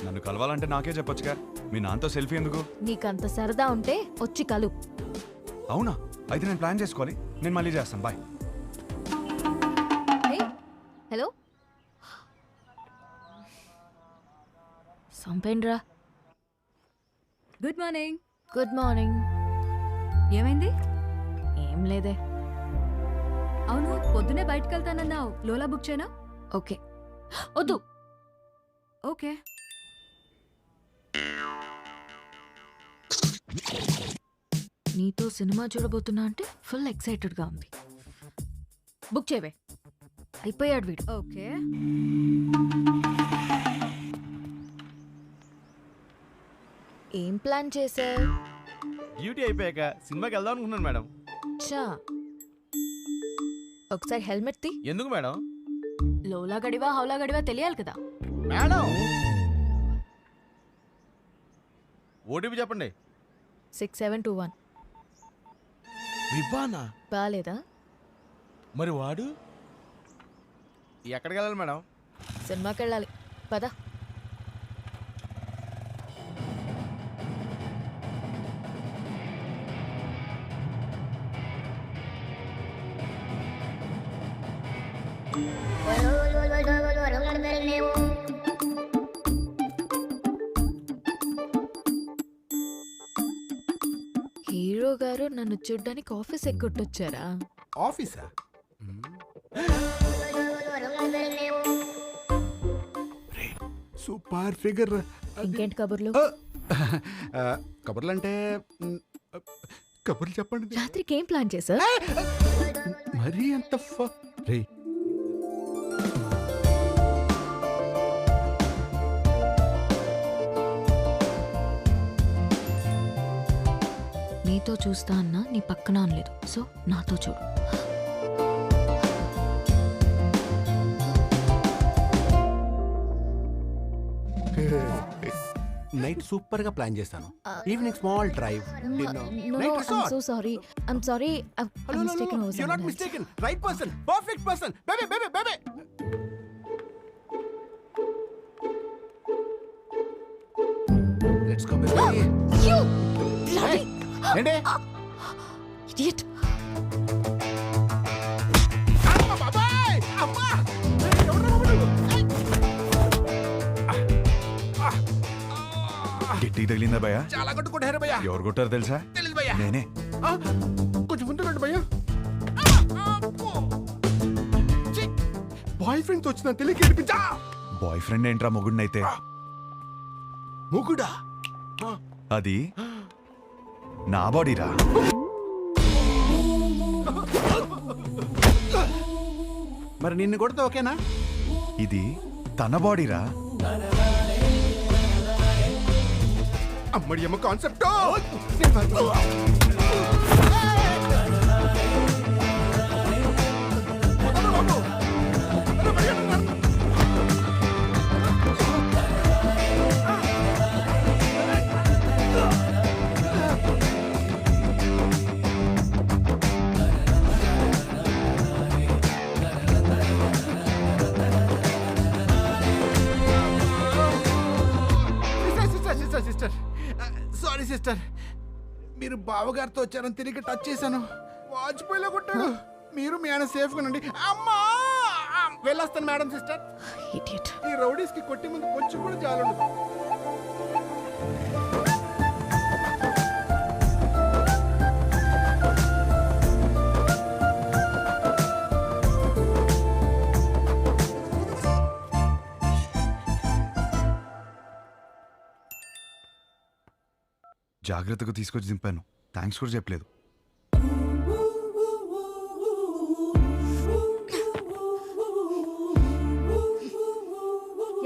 నన్ను కలవాలంటే నాకే చెప్పొచ్చుగా, మీ నాన్నతో సెల్ఫీ ఎందుకు? నీకంత సరదా ఉంటే వచ్చి కలు. అవునా? అయితే నేను ప్లాన్ చేసుకోవాలి. నేను మళ్ళీ చేస్తాను. బాయ్. హలో, సంపేండ్రా. Good morning. Good morning. ఏమైంది? ఏం లేదే. అవును, పొద్దునే బయటకు వెళ్తానన్నావు. లోలా బుక్ చేయనా? ఓకే. వద్దు. ఓకే. నీతో సినిమా చూడబోతున్నా అంటే ఫుల్ ఎక్సైటెడ్గా ఉంది. బుక్ చేయవే. అయిపోయాడు వీడు. ఓకే. ఏం ప్లాన్ చేశా? డ్యూటీ అయిపోయాక సినిమాకి వెళ్దాం అనుకున్నాను మేడం. చా, ఒకసారి హెల్మెట్ తీ. ఎందుకు మేడం? లోలా గడివా హౌలా గడివా తెలియాలి కదా. మేడం ఓటీపీ చెప్పండి. 6721. విభానా? బాలేదా? మరి వాడు ఎక్కడికి వెళ్ళాలి మేడం? సినిమాకి వెళ్ళాలి. పద. హీరో గారు నన్ను చూడ్డానికి ఆఫీస్ ఎక్కొట్టొచ్చారా? ఆఫీసా? Super figure. ఇంకేంటి కబుర్లు? కబుర్లు అంటే కబుర్లు చెప్పండి. రాత్రికి ఏం ప్లాన్ చేశా? మరీ అంత రే, నీతో చూస్తా అన్నా నీ పక్కన అనలేదు. సో నాతో చూడు. నైట్ సూపర్ గా ప్లాన్ చేశాను. Evening small drive. So sorry. I'm sorry. You're not mistaken. Right person. Perfect person. Baby, baby, baby. Let's go, baby. You bloody ఏంటి? idiot. అమ్మ బాబాయ్! అమ్మ! ఎవరు నువ్వు? గిట్టి తగిలిందా భయ్యా? చాలా కొట్టుకుంటారు భయ్యా. ఎవరు కొట్టారు తెలుసా? తెలీదు భయ్యా. నేనే. కొంచెం ముందు రండి భయ్యా. బాయ్ ఫ్రెండ్ తో వచ్చిన తెలియక ఏడిపించా. బాయ్ ఫ్రెండ్ ఏంట్రా మొగుడినైతే? ముగుడా? అది నా బాడీరా. మరి నిన్ను కొడితే ఓకేనా? ఇది తన బాడీరా. అమ్మడి అమ్మ కాన్సెప్ట్. సిస్టర్, సారీ సిస్టర్, మీరు బావగారితో వచ్చారని తిరిగి టచ్ చేశాను. వాజ్పేయిలో కొట్టాడు. మీరు మీ ఆయన సేఫ్ గా ఉండండి. అమ్మా, వెళ్ళొస్తాను మేడం. Sister, Idiot. ఈ రౌడీస్ కి కొట్టే ముందు కొంచెం కూడా జాలుండదు. జాగ్రత్తగా తీసుకొచ్చి దింపాను. థ్యాంక్స్ కూడా చెప్పలేదు.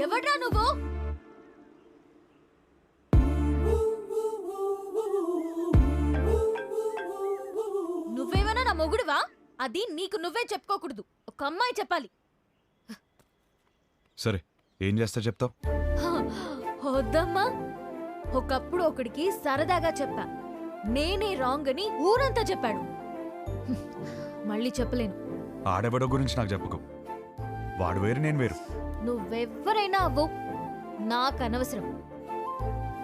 ఎవడ్రా నువ్వు? నువ్వేమైనా నా మొగుడువా? అది నీకు నువ్వే చెప్పుకోకూడదు. ఒక అమ్మాయి చెప్పాలి. సరే, ఏం చేస్తా చెప్తావు? వద్దమ్మా. ఒకప్పుడు ఒకడికి సరదాగా చెప్పా, నేనే రాంగ్ అని ఊరంతా చెప్పాడు. మళ్ళీ చెప్పలేను. ఆడబడో గురించి నాకు చెప్పుకో. వాడు వేరు, నేను వేరు. నువ్వెవ్వరైనా అవ్వు, నాకు అనవసరం.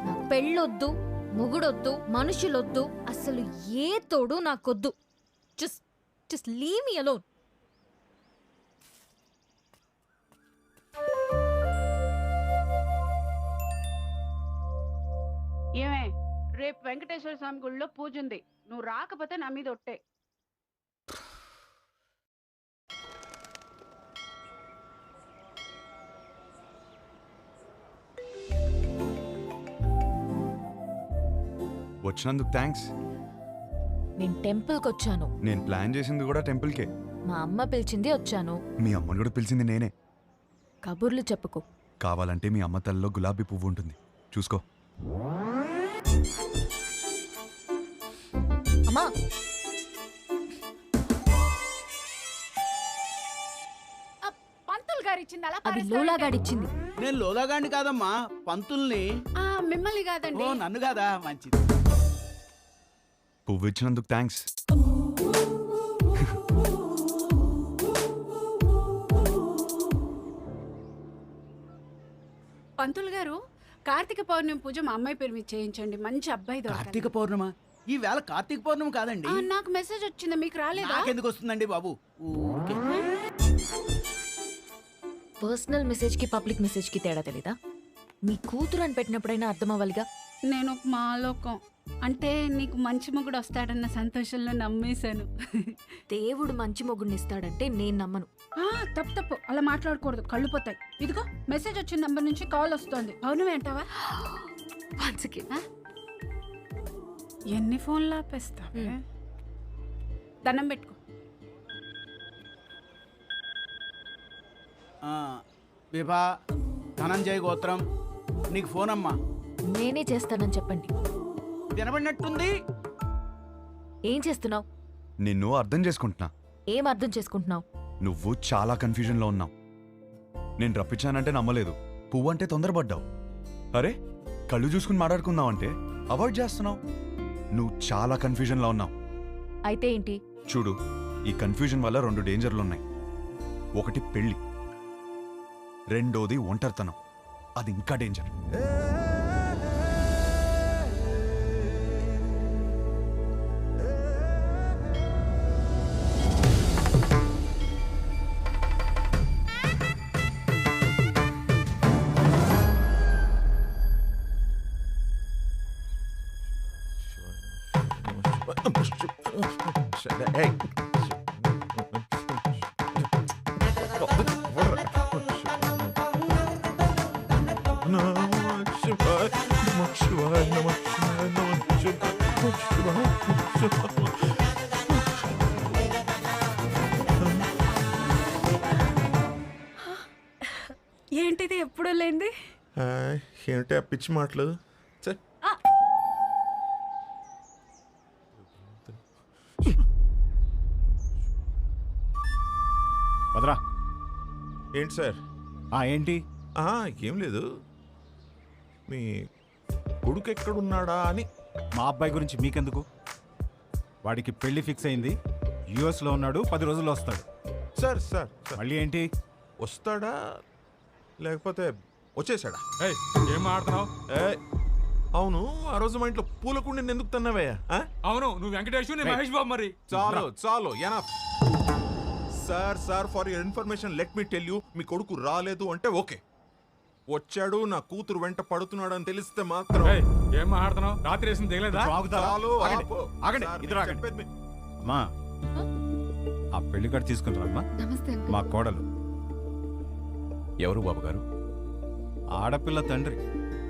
నాకు పెళ్ళొద్దు, మొగుడొద్దు, మనుషులొద్దు, అసలు ఏ తోడు నాకొద్దు. Just leave me alone. ఏమే, రేపు వెంకటేశ్వర స్వామి గుడిలో పూజ ఉంది. నువ్వు రాకపోతే నా మీద ఒట్టే. వచ్చినందుకు థ్యాంక్స్. నేను టెంపుల్కి వచ్చాను. నేను ప్లాన్ చేసింది కూడా టెంపుల్కే. మా అమ్మ పిలిచింది వచ్చాను. మీ అమ్మని కూడా పిలిచింది నేనే. కబుర్లు చెప్పుకో. కావాలంటే మీ అమ్మ తల్లిలో గులాబీ పువ్వు ఉంటుంది, చూసుకో. అమ్మా, పంతులు గారు ఇచ్చింది అలా అది లోలాగాడిచ్చింది. నేను లోలాగాండి కాదమ్మా, పంతుల్ని. మిమ్మల్ని కాదండి. ఓ నన్ను కాదా, మంచిది. పువ్వు ఇచ్చినందుకు థ్యాంక్స్. పంతులు గారు, కార్తీక పౌర్ణమి పూజ మా అమ్మాయి పేరు మీద చేయించండి. మంచి అబ్బాయి దొరకాలి. కార్తీక పౌర్ణమ? ఈ వేళ కార్తీక పౌర్ణమి కాదండి. నాకు మెసేజ్ వచ్చింది, మీకు రాలేదా? నాకెందుకు వస్తుందండి బాబు? ఊరికే. పర్సనల్ మెసేజ్ కి పబ్లిక్ మెసేజ్ కి తేడా తెలీదా? మీ కూతురు అని పెట్టినప్పుడైనా అర్థం అవ్వాలిగా. నేను ఒక మాలోకం అంటే నీకు మంచి మొగుడు వస్తాడన్న సంతోషంలో నమ్మేశాను. దేవుడు మంచి మొగుడిని ఇస్తాడంటే నేను నమ్మను. తప్పు అలా మాట్లాడకూడదు, కళ్ళు పోతాయి. ఇదిగో మెసేజ్ వచ్చిన నంబర్ నుంచి కాల్ వస్తోంది. అవును అంటావా? ఎన్ని ఫోన్లు ఆపేస్తా? దండం పెట్టుకో. విభా ధనంజయ గోత్రం, నీకు ఫోన్ అమ్మా. నేనే చేస్తానని చెప్పండి. వినబడినట్టుంది. ఏం చేస్తున్నావు? నిన్ను అర్థం చేసుకుంటున్నా. ఏం అర్థం చేసుకుంటున్నావు? నువ్వు చాలా కన్ఫ్యూజన్లో ఉన్నావు. నేను రప్పించానంటే నమ్మలేదు, పువ్వు అంటే తొందరపడ్డావు. అరే, కళ్ళు చూసుకుని మాట్లాడుకుందాం అంటే అవాయిడ్ చేస్తున్నావు. నువ్వు చాలా కన్ఫ్యూజన్లో ఉన్నావు. అయితే ఏంటి? చూడు, ఈ కన్ఫ్యూజన్ వల్ల 2 డేంజర్లున్నాయి. ఒకటి పెళ్ళి, రెండోది ఒంటరితనం. అది ఇంకా డేంజర్. ఏంటిది ఎప్పుడూ లేంది? ఏంటి ఆ పిచ్చి మాటలు? వదరా. ఏంటి సార్? ఏంటి? ఏం లేదు, మీ కొడుకు ఎక్కడున్నాడా అని. మా అబ్బాయి గురించి మీకెందుకు? వాడికి పెళ్లి ఫిక్స్ అయింది, యుఎస్లో ఉన్నాడు, 10 రోజుల్లో వస్తాడు. సార్ సార్ మళ్ళీ ఏంటి? వస్తాడా లేకపోతే వచ్చేసాడా? ఏం మాట్లాడుతున్నావు? అవును, ఆ రోజు మా ఇంట్లో పూలకుండి ఎందుకు తన్నావయ్యా? అవును, నువ్వు వెంకటేష్, నేను మహేష్ బాబు. మరి చాలు enough. Sir for your information let me tell you, మీ కొడుకు రాలేదు అంటే ఓకే, వచ్చాడు నా కూతురు వెంట పడుతున్నాడు అని తెలిస్తే మాత్రం. ఏం మాట్లాడుతున్నావు? రాత్రి వేసింది దిగలేదా? ఆగండి, ఇద్దరు ఆగండి. అమ్మా, ఆ పెళ్లి కార్డు తీసుకుంటారమ్మా. నమస్తే. మా కోడలు. ఎవరు బాబు గారు? ఆడపిల్ల తండ్రి.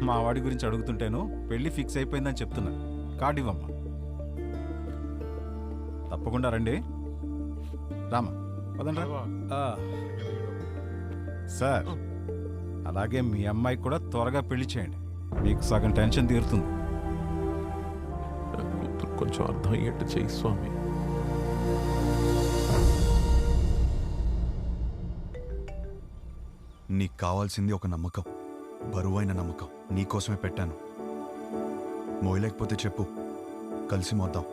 మా వాడి గురించి అడుగుతుంటేను పెళ్లి ఫిక్స్ అయిపోయిందని చెప్తున్నా. కార్డు ఇవ్వమ్మా. తప్పకుండా రండి. రామా, పదండి. సార్, అలాగే మీ అమ్మాయి కూడా త్వరగా పెళ్లి చేయండి, మీకు సగం టెన్షన్ తీరుతుంది. కొంచెం అర్థం అయ్యేట్టు చేయి స్వామి. నీకు కావాల్సింది ఒక నమ్మకం, బరువైన నమ్మకం. నీకోసమే పెట్టాను. మోయలేకపోతే చెప్పు, కలిసి మోద్దాం.